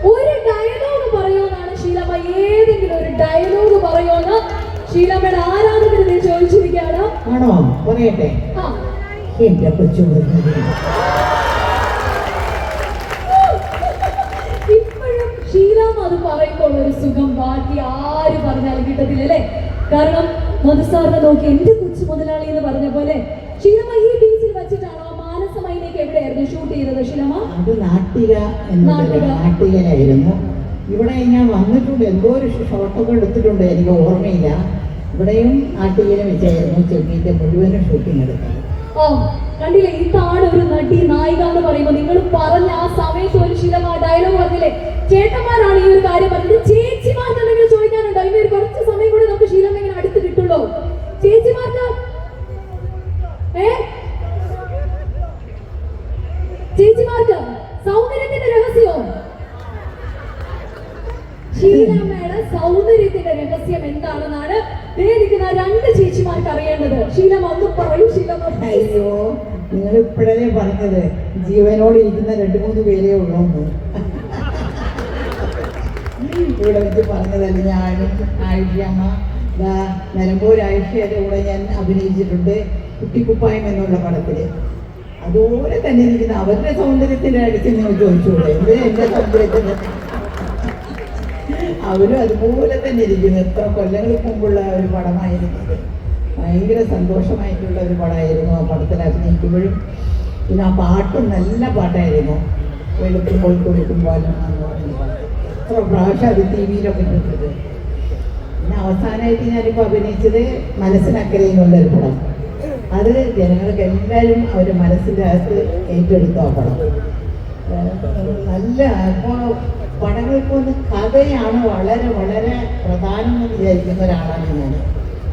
ഒരു ഡയലോഗ് പറയുമെന്നാണ് ഷീലമ്മ. ഏതെങ്കിലും ഒരു ഡയലോഗ് പറയുമെന്ന് ഷീലമ്മയുടെ ആരാധകരെ ചോദിച്ചിരിക്കുകയാണ്. ആണോ? പറയട്ടെ. എന്റെ കൊച്ചു ഇപ്പോഴും ഷീലമ്മ അത് പറയുമ്പോൾ ഒരു സുഖം ബാക്കി ആര് പറഞ്ഞാലും കിട്ടത്തില്ല അല്ലേ? കാരണം മധുസാറിനെ നോക്കി എന്റെ കൊച്ചു മുതലാളി എന്ന് പറഞ്ഞ പോലെ ഷീലമ്മ ഈ ബീച്ചിൽ വെച്ചിട്ടാണോ മാനസമൈനേക്ക് എവിടെയായിരുന്നു ഷൂട്ട് ചെയ്തത് ഷീലമ്മ? അത് നാട്ടികയിലായിരുന്നു. ഇവിടെ ഞാൻ വന്നിട്ടുണ്ട്, എന്തോ ഒരു ഷോട്ടൊക്കെ എടുത്തിട്ടുണ്ട്, എനിക്ക് ഓർമ്മയില്ല. ഇവിടെയും നാട്ടികയിലും വെച്ചായിരുന്നു ചെമ്മീന്റെ മുഴുവനും ഷൂട്ടിംഗ് എടുത്തത്. ഓ കണ്ടില്ലേ, ഇതാണ് ഒരു നടി നായിക എന്ന് പറയുമ്പോൾ. നിങ്ങൾ പറഞ്ഞ ആ സമയത്ത് ഒരു ഷീലമ്മ ഡയലോഗ് പറഞ്ഞില്ലേ, ചേട്ടന്മാരാണ് ഈ ഒരു കാര്യം പറഞ്ഞത്. ചേച്ചിമാർക്ക് എന്തെങ്കിലും ചോദിക്കാനുണ്ടോ? ഇനി ഒരു കുറച്ച് സമയം കൂടെ നമുക്ക് ഷീലമ്മ ഇങ്ങനെ അടുത്ത് കിട്ടുള്ളൂ. ചേച്ചിമാർക്ക് ചേച്ചിമാർക്ക് സൗന്ദര്യത്തിന്റെ രഹസ്യവും ഷീലമ്മയുടെ സൗന്ദര്യത്തിന്റെ രഹസ്യം എന്താണെന്നാണ് നിൽക്കുന്ന രണ്ട് ചേച്ചിമാർക്ക് അറിയേണ്ടത്. ഷീലമ്മ ഒന്ന് പറയൂ ഷീലമ്മ. അയ്യോ, നിങ്ങൾ ഇപ്പോഴല്ലേ പറഞ്ഞത് ജീവനോട് ഇരിക്കുന്ന 2-3 പേരേ ഉള്ളൂ. ഇവിടെ വെച്ച് പറഞ്ഞതല്ല. ഞാനും ആയിഷമ്മ, നിലമ്പൂർ ആയിഷയുടെ കൂടെ ഞാൻ അഭിനയിച്ചിട്ടുണ്ട് കുട്ടിക്കുപ്പായം എന്നുള്ള പടത്തില്. അതുപോലെ തന്നെ ഇരിക്കുന്ന അവരുടെ സൗന്ദര്യത്തിന്റെ അടുത്ത് നിങ്ങൾ ചോദിച്ചൂടെ എന്റെ സൗന്ദര്യത്തിന്? അവരും അതുപോലെ തന്നെ ഇരിക്കുന്നു. എത്ര കൊല്ലങ്ങൾക്ക് മുമ്പുള്ള ഒരു പടമായിരുന്നത്. ഭയങ്കര സന്തോഷമായിട്ടുള്ള ഒരു പടമായിരുന്നു ആ പടത്തിൽ അഭിനയിക്കുമ്പോഴും. പിന്നെ ആ പാട്ടും നല്ല പാട്ടായിരുന്നു. വെളുക്കുമ്പോൾ കൊടുക്കുമ്പോഴും എന്ന് പറയുന്ന പാട്ട് എത്ര പ്രാവശ്യം അത് ടി വിയിലൊക്കെ ഇട്ടിട്ടത്. പിന്നെ അവസാനമായിട്ട് ഞാനിപ്പോൾ അഭിനയിച്ചത് മനസ്സിനക്കരയെന്നുള്ളൊരു പടം. അത് ജനങ്ങൾക്ക് എല്ലാവരും അവരുടെ മനസ്സിൻ്റെ അകത്ത് ഏറ്റെടുത്തു ആ പടം. നല്ല ഇപ്പോൾ പടങ്ങൾക്കൊന്ന് കഥയാണ് വളരെ വളരെ പ്രധാനം എന്ന് വിചാരിക്കുന്ന ഒരാളാണ്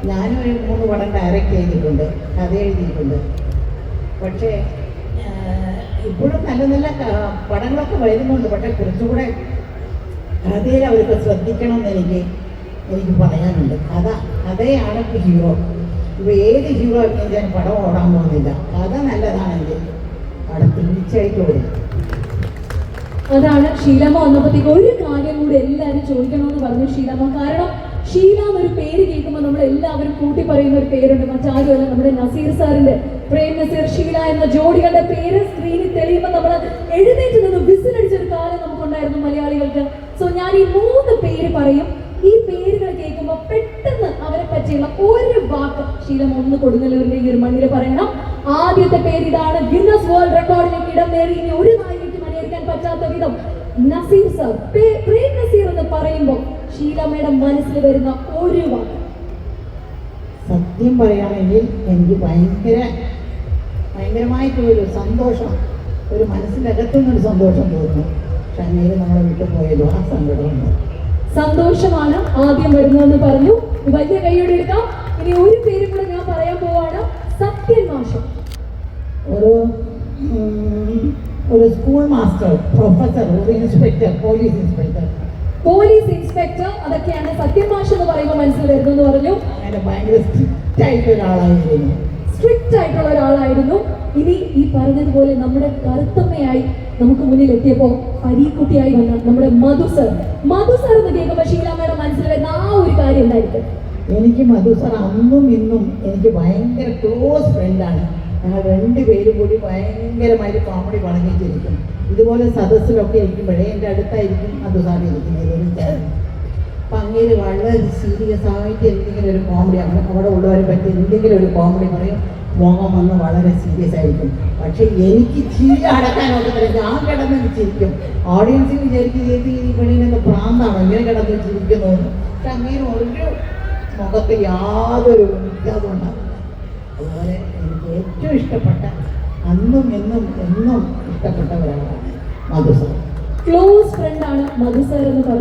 ഞാനും ഒരു 3 പടം ഡയറക്റ്റ് ചെയ്തിട്ടുണ്ട്, കഥ എഴുതിയിട്ടുണ്ട്. പക്ഷേ ഇപ്പോഴും നല്ല നല്ല പടങ്ങളൊക്കെ വരുന്നുണ്ട്. പക്ഷേ കുറച്ചുകൂടെ കഥയിൽ അവർക്ക് ശ്രദ്ധിക്കണം എന്ന് എനിക്ക് പറയാനുണ്ട്. കഥയാണ് ഹീറോ. ഇപ്പോൾ ഏത് ഹീറോ അഭിനയിച്ചാലും പടം ഓടാൻ പോകുന്നില്ല. കഥ നല്ലതാണെങ്കിൽ പടം തീർച്ചയായിട്ടും ഓടും. അതാണ് ഷീലമ്മ വന്നപ്പോഴത്തേക്ക് ഒരു കാര്യം കൂടി എല്ലാവരും ചോദിക്കണമെന്ന് പറഞ്ഞു ഷീലമ്മ. കാരണം ഷീല എന്നൊരു പേര് കേൾക്കുമ്പോൾ നമ്മൾ എല്ലാവരും കൂട്ടി പറയുന്ന ഒരു പേരുണ്ട്. മറ്റാരുമല്ല, നമ്മുടെ നസീർ സാറിന്റെ പ്രേം നസീർ ഷീല എന്ന ജോഡികളുടെ പേര് സ്ക്രീനിൽ തെളിയുമ്പോൾ നമ്മൾ എഴുന്നേറ്റ് നിന്ന് വിസിലടിച്ചൊരു കാലം നമുക്കുണ്ടായിരുന്നു മലയാളികൾക്ക്. സോ ഞാൻ ഈ 3 പേര് പറയും. ഈ പേരുകൾ കേൾക്കുമ്പോൾ പെട്ടെന്ന് അവരെ പറ്റിയുള്ള ഒരു വാക്ക് ഷീലമ്മ ഒന്ന് കൊടുങ്ങല്ലൂരിന്റെ ഈ ഒരു മണ്ണിൽ പറയണം. ആദ്യത്തെ പേര് ഇതാണ്. ഗിന്നസ് വേൾഡ് റെക്കോർഡിലേക്ക് ഇടം നേടി ഇനി ഒരു നായികയ്ക്ക് മണിയടിക്കാൻ പറ്റാത്ത വിധം നസീർ സാർ. പ്രേം നസീർ എന്ന് പറയുമ്പോൾ ഷീലമ്മയുടെ മനസ്സിൽ വരുന്ന ഒരു വാക്ക്. സത്യം പറയുകയാണെങ്കിൽ എനിക്ക് ഭയങ്കരമായിട്ടൊരു സന്തോഷം, ഒരു മനസ്സിൻ്റെ അകത്തുനിന്നൊരു സന്തോഷം തോന്നുന്നു. പക്ഷെ അങ്ങനെ നമ്മളെ വിട്ടു പോയല്ലോ, ആ സങ്കടമുണ്ട്. സന്തോഷമാണ് ആദ്യം വരുന്നതെന്ന് പറഞ്ഞു. വലിയ കൈയോടെ എടുക്കാം. ഇനി ഒരു പേരും കൂടെ ഞാൻ പറയാൻ പോവാണ്. സത്യൻ മാഷ്. ഒരു സ്കൂൾ മാസ്റ്റർ, പ്രൊഫസർ, ഒരു ഇൻസ്പെക്ടർ, പോലീസ് ഇൻസ്പെക്ടർ, അതൊക്കെയാണ് സത്യൻ മാഷ് എന്ന് പറയുമ്പോൾ മനസ്സിൽ വരുന്നെന്ന് പറഞ്ഞു. അങ്ങനെ ഭയങ്കര സ്ട്രിക്റ്റ് ആയിട്ടുള്ള ഒരാളായിരുന്നു. ഇനി ഈ പറഞ്ഞതുപോലെ നമ്മുടെ കറുത്തമ്മയായി നമുക്ക് മുന്നിൽ എത്തിയപ്പോൾ പരീക്കുട്ടിയായി വന്ന നമ്മുടെ മധു സർ എന്ന് കേൾക്കുമ്പോൾ ഷീലമ്മയുടെ മനസ്സിൽ വരുന്ന ആ ഒരു കാര്യം എന്തായിരിക്കും? എനിക്ക് മധു സർ അന്നും ഇന്നും എനിക്ക് ഭയങ്കര ക്ലോസ് ഫ്രണ്ടാണ്. ഞങ്ങൾ 2 പേരും കൂടി ഭയങ്കരമായിട്ട് കോമഡി പറഞ്ഞിട്ടിരിക്കും. ഇതുപോലെ സദസ്സിലൊക്കെ ഇരിക്കുമ്പോഴേ എൻ്റെ അടുത്തായിരിക്കും മധു സാർ ഇരിക്കുന്നത്. അപ്പം അങ്ങനെ വളരെ സീരിയസ് ആയിട്ട് എന്തെങ്കിലും ഒരു കോമഡി, അവിടെ ഉള്ളവരെ പറ്റി എന്തെങ്കിലും ഒരു കോമഡി പറയും. മോഹം വന്ന് വളരെ സീരിയസ് ആയിരിക്കും. പക്ഷെ എനിക്ക് ചിരി അടക്കാനൊക്കെ ഞാൻ കിടന്ന് ചിരിക്കും. ഓഡിയൻസിന് വിചാരിക്കുന്നത് ഈ പെണ്ണിനൊക്കെ പ്രാന്താണോ ഇങ്ങനെ കിടന്ന് ചിരിക്കുന്നു. പക്ഷെ അങ്ങനെ ഒരു മുഖത്ത് യാതൊരു വ്യത്യാസം ഉണ്ടാവില്ല. അതുപോലെ എനിക്ക് ഏറ്റവും ഇഷ്ടപ്പെട്ട, അന്നും എന്നും ഇഷ്ടപ്പെട്ട ഒരാളാണ് മധു സാർ. ക്ലോസ് ഫ്രണ്ടാണ് മധു സാർ എന്ന് പറഞ്ഞു.